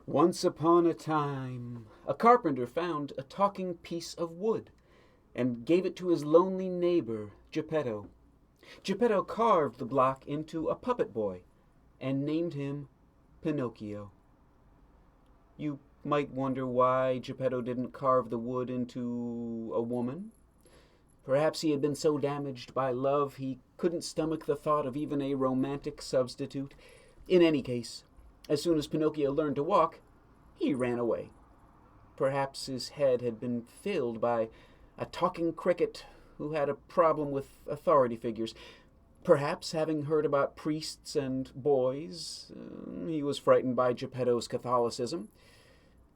Once upon a time, a carpenter found a talking piece of wood and gave it to his lonely neighbor, Geppetto. Geppetto carved the block into a puppet boy and named him Pinocchio. You might wonder why Geppetto didn't carve the wood into a woman. Perhaps he had been so damaged by love he couldn't stomach the thought of even a romantic substitute. In any case, as soon as Pinocchio learned to walk, he ran away. Perhaps his head had been filled by a talking cricket who had a problem with authority figures. Perhaps, having heard about priests and boys, he was frightened by Geppetto's Catholicism.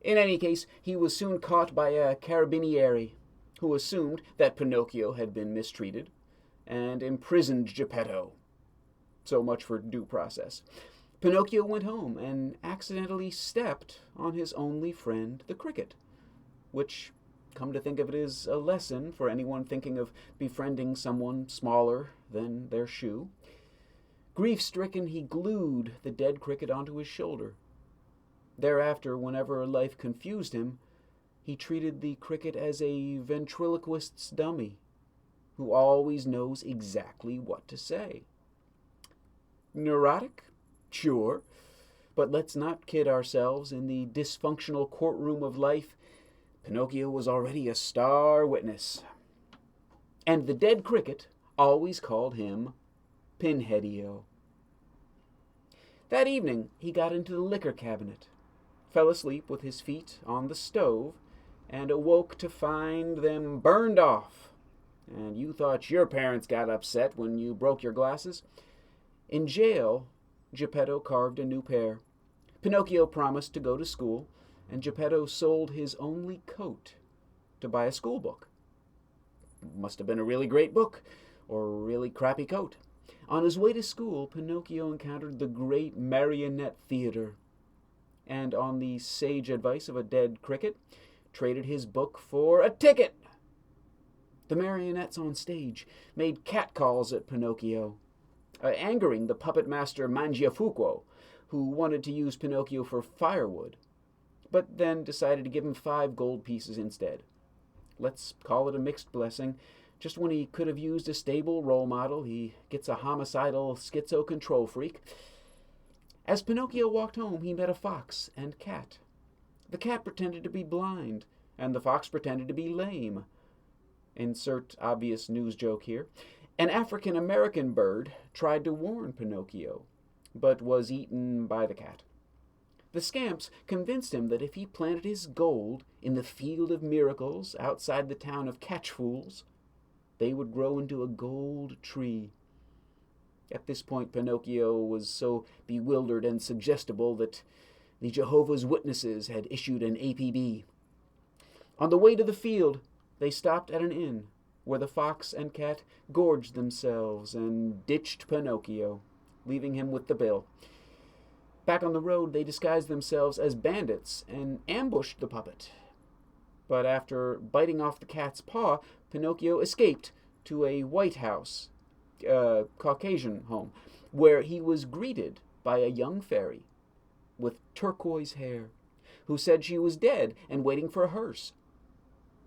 In any case, he was soon caught by a carabinieri, who assumed that Pinocchio had been mistreated and imprisoned Geppetto. So much for due process. Pinocchio went home and accidentally stepped on his only friend, the cricket, which, come to think of it, is a lesson for anyone thinking of befriending someone smaller than their shoe. Grief-stricken, he glued the dead cricket onto his shoulder. Thereafter, whenever life confused him, he treated the cricket as a ventriloquist's dummy, who always knows exactly what to say. Neurotic? Sure. But let's not kid ourselves. In the dysfunctional courtroom of life, Pinocchio was already a star witness. And the dead cricket always called him Pinheadio. That evening, he got into the liquor cabinet, fell asleep with his feet on the stove, and awoke to find them burned off. And you thought your parents got upset when you broke your glasses. In jail, Geppetto carved a new pair. Pinocchio promised to go to school, and Geppetto sold his only coat to buy a school book. Must have been a really great book, or a really crappy coat. On his way to school, Pinocchio encountered the great marionette theater, and on the sage advice of a dead cricket, traded his book for a ticket. The marionettes on stage made catcalls at Pinocchio, angering the puppet master Mangiafuoco, who wanted to use Pinocchio for firewood, but then decided to give him 5 gold pieces instead. Let's call it a mixed blessing. Just when he could have used a stable role model, he gets a homicidal schizo control freak. As Pinocchio walked home, he met a fox and cat. The cat pretended to be blind, and the fox pretended to be lame. Insert obvious news joke here. An African-American bird tried to warn Pinocchio, but was eaten by the cat. The scamps convinced him that if he planted his gold in the field of miracles outside the town of Catchfools, they would grow into a gold tree. At this point, Pinocchio was so bewildered and suggestible that the Jehovah's Witnesses had issued an APB. On the way to the field, they stopped at an inn, where the fox and cat gorged themselves and ditched Pinocchio, leaving him with the bill. Back on the road, they disguised themselves as bandits and ambushed the puppet. But after biting off the cat's paw, Pinocchio escaped to a White House, Caucasian home, where he was greeted by a young fairy with turquoise hair, who said she was dead and waiting for a hearse.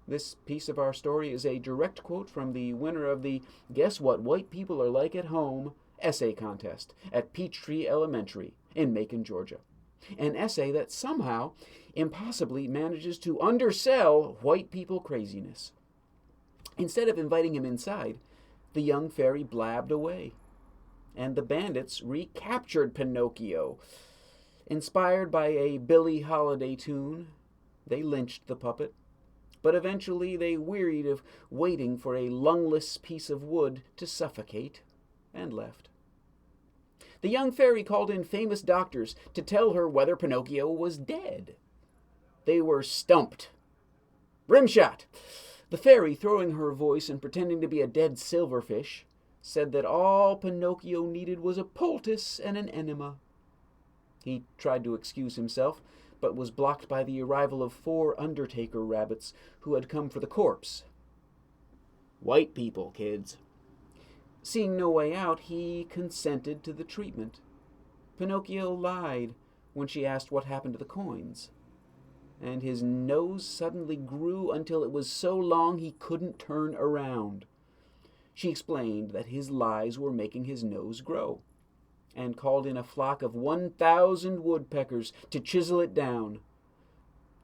This piece of our story is a direct quote from the winner of the Guess What White People Are Like at Home essay contest at Peachtree Elementary in Macon, Georgia. An essay that somehow, impossibly, manages to undersell white people craziness. Instead of inviting him inside, the young fairy blabbed away, and the bandits recaptured Pinocchio. Inspired by a Billie Holiday tune, they lynched the puppet. But eventually they wearied of waiting for a lungless piece of wood to suffocate, and left. The young fairy called in famous doctors to tell her whether Pinocchio was dead. They were stumped. Rimshot! The fairy, throwing her voice and pretending to be a dead silverfish, said that all Pinocchio needed was a poultice and an enema. He tried to excuse himself, but was blocked by the arrival of 4 undertaker rabbits who had come for the corpse. White people, kids. Seeing no way out, he consented to the treatment. Pinocchio lied when she asked what happened to the coins, and his nose suddenly grew until it was so long he couldn't turn around. She explained that his lies were making his nose grow, and called in a flock of 1,000 woodpeckers to chisel it down.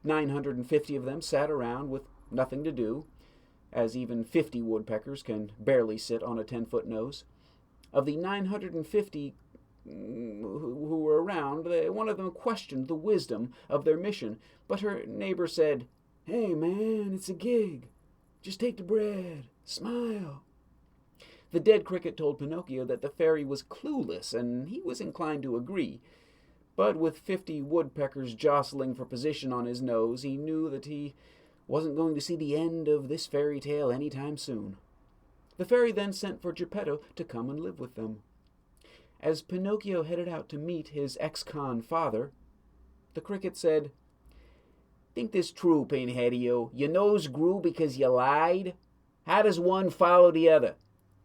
950 of them sat around with nothing to do, as even 50 woodpeckers can barely sit on a 10-foot nose. Of the 950 who were around, one of them questioned the wisdom of their mission, but her neighbor said, "Hey man, it's a gig. Just take the bread. Smile." The dead cricket told Pinocchio that the fairy was clueless, and he was inclined to agree. But with 50 woodpeckers jostling for position on his nose, he knew that he wasn't going to see the end of this fairy tale any time soon. The fairy then sent for Geppetto to come and live with them. As Pinocchio headed out to meet his ex-con father, the cricket said, "Think this true, Pinheadio? Your nose grew because you lied? How does one follow the other?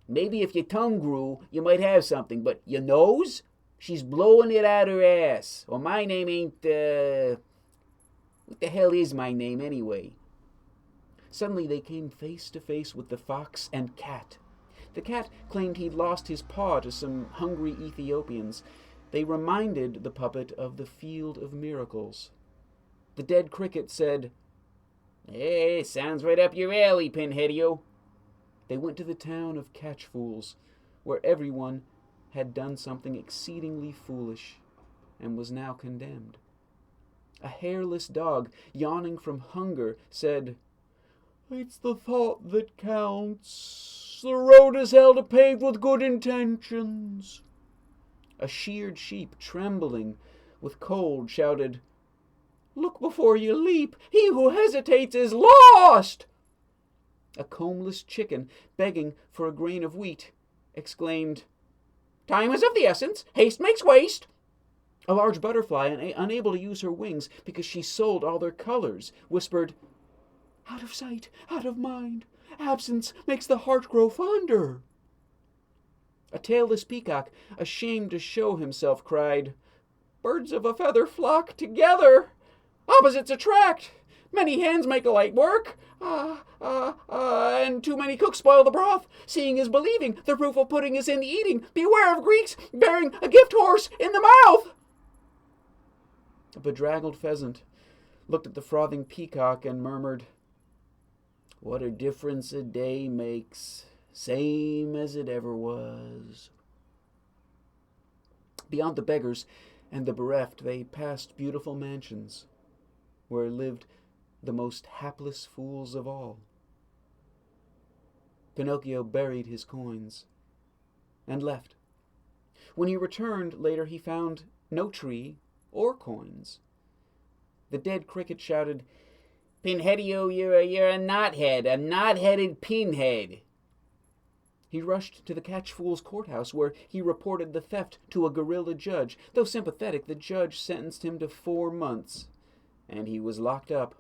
Maybe if your tongue grew, you might have something, but your nose? She's blowing it out her ass. Or my name ain't, what the hell is my name anyway?" Suddenly they came face to face with the fox and cat. The cat claimed he'd lost his paw to some hungry Ethiopians. They reminded the puppet of the Field of Miracles. The dead cricket said, "Hey, sounds right up your alley, Pinheadio." They went to the town of Catchfools, where everyone had done something exceedingly foolish and was now condemned. A hairless dog, yawning from hunger, said, "It's the thought that counts. The road is hell to pave with good intentions." A sheared sheep, trembling with cold, shouted, "Look before you leap. He who hesitates is lost." A combless chicken, begging for a grain of wheat, exclaimed, "Time is of the essence. Haste makes waste." A large butterfly, unable to use her wings because she sold all their colors, whispered, "Out of sight, out of mind. Absence makes the heart grow fonder." A tailless peacock, ashamed to show himself, cried, "Birds of a feather flock together. Opposites attract. Many hands make light work. And too many cooks spoil the broth. Seeing is believing. The proof of pudding is in the eating. Beware of Greeks bearing a gift horse in the mouth." A bedraggled pheasant looked at the frothing peacock and murmured, "What a difference a day makes, same as it ever was." Beyond the beggars and the bereft, they passed beautiful mansions, where lived the most hapless fools of all. Pinocchio buried his coins and left. When he returned later, he found no tree or coins. The dead cricket shouted, "Pinheadio, you're a knothead, a knot-headed pinhead." He rushed to the Catchfools courthouse, where he reported the theft to a guerrilla judge. Though sympathetic, the judge sentenced him to 4 months, and he was locked up.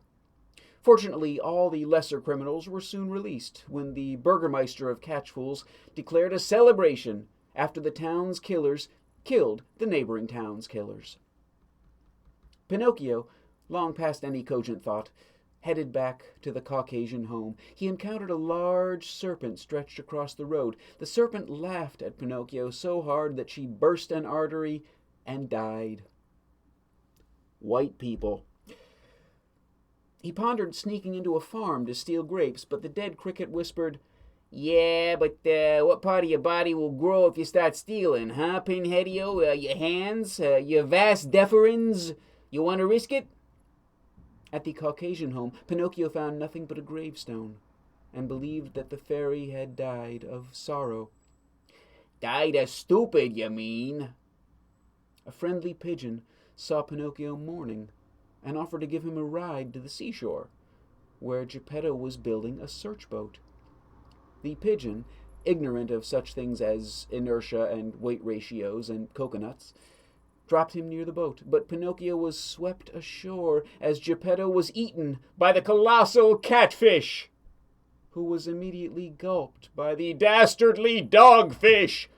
Fortunately, all the lesser criminals were soon released, when the burgermeister of Catchfools declared a celebration after the town's killers killed the neighboring town's killers. Pinocchio, long past any cogent thought, headed back to the Caucasian home. He encountered a large serpent stretched across the road. The serpent laughed at Pinocchio so hard that she burst an artery and died. White people. He pondered sneaking into a farm to steal grapes, but the dead cricket whispered, "Yeah, but what part of your body will grow if you start stealing, huh, Pinheadio? Your hands? Your vas deferens? You want to risk it?" At the Caucasian home, Pinocchio found nothing but a gravestone, and believed that the fairy had died of sorrow. "Died of stupid, you mean?" A friendly pigeon saw Pinocchio mourning, and offered to give him a ride to the seashore, where Geppetto was building a search boat. The pigeon, ignorant of such things as inertia and weight ratios and coconuts, dropped him near the boat, but Pinocchio was swept ashore as Geppetto was eaten by the colossal catfish, who was immediately gulped by the dastardly dogfish,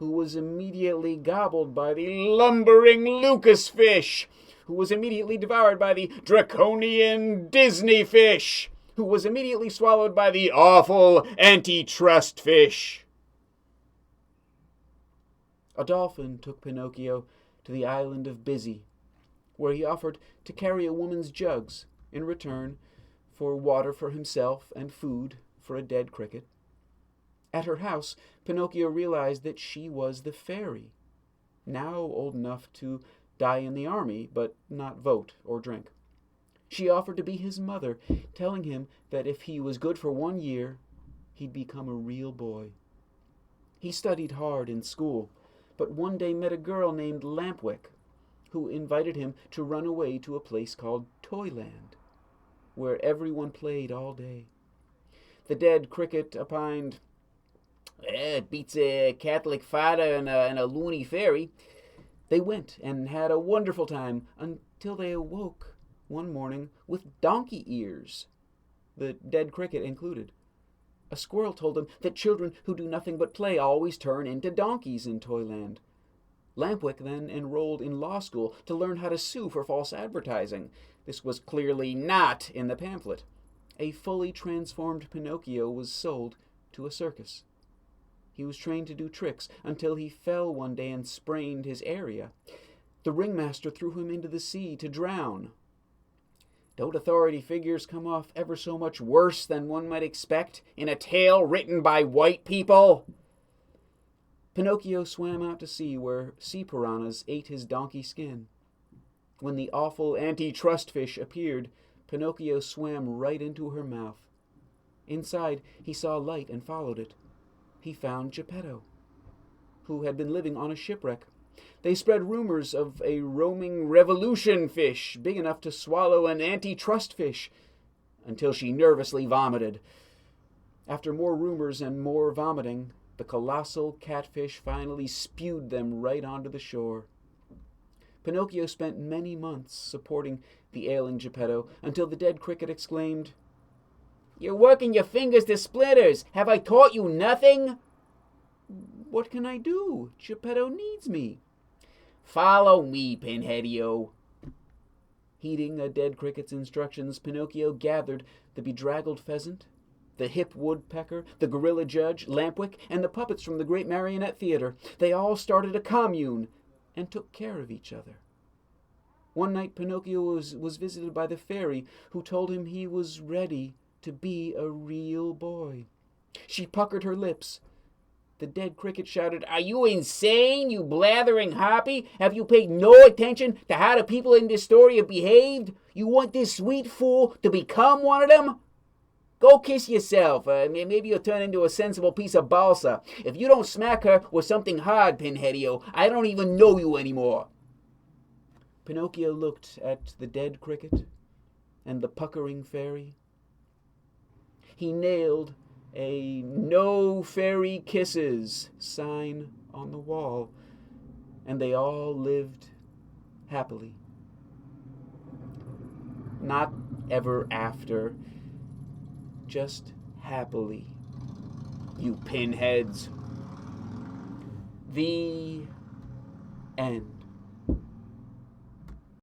who was immediately gobbled by the lumbering Lucas fish, who was immediately devoured by the draconian Disney fish, who was immediately swallowed by the awful antitrust fish. A dolphin took Pinocchio to the island of Busy, where he offered to carry a woman's jugs in return for water for himself and food for a dead cricket. At her house, Pinocchio realized that she was the fairy, now old enough to die in the army, but not vote or drink. She offered to be his mother, telling him that if he was good for 1 year, he'd become a real boy. He studied hard in school, but one day met a girl named Lampwick, who invited him to run away to a place called Toyland, where everyone played all day. The dead cricket opined, "It beats a Catholic father and a loony fairy." They went and had a wonderful time until they awoke one morning with donkey ears, the dead cricket included. A squirrel told them that children who do nothing but play always turn into donkeys in Toyland. Lampwick then enrolled in law school to learn how to sue for false advertising. This was clearly not in the pamphlet. A fully transformed Pinocchio was sold to a circus. He was trained to do tricks until he fell one day and sprained his area. The ringmaster threw him into the sea to drown. Don't authority figures come off ever so much worse than one might expect in a tale written by white people? Pinocchio swam out to sea where sea piranhas ate his donkey skin. When the awful antitrust fish appeared, Pinocchio swam right into her mouth. Inside, he saw light and followed it. He found Geppetto, who had been living on a shipwreck. They spread rumors of a roaming revolution fish big enough to swallow an antitrust fish, until she nervously vomited. After more rumors and more vomiting, the colossal catfish finally spewed them right onto the shore. Pinocchio spent many months supporting the ailing Geppetto until the dead cricket exclaimed, "You're working your fingers to splinters! Have I taught you nothing?" "What can I do? Geppetto needs me." "Follow me, Pinheadio." Heeding a dead cricket's instructions, Pinocchio gathered the bedraggled pheasant, the hip woodpecker, the gorilla judge, Lampwick, and the puppets from the great marionette theater. They all started a commune and took care of each other. One night Pinocchio was visited by the fairy, who told him he was ready to be a real boy. She puckered her lips. The dead cricket shouted, "Are you insane, you blathering harpy? Have you paid no attention to how the people in this story have behaved? You want this sweet fool to become one of them? Go kiss yourself. Maybe you'll turn into a sensible piece of balsa. If you don't smack her with something hard, Pinheadio, I don't even know you anymore." Pinocchio looked at the dead cricket and the puckering fairy. He nailed a "No Fairy Kisses" sign on the wall, and they all lived happily. Not ever after, just happily, you pinheads. The end.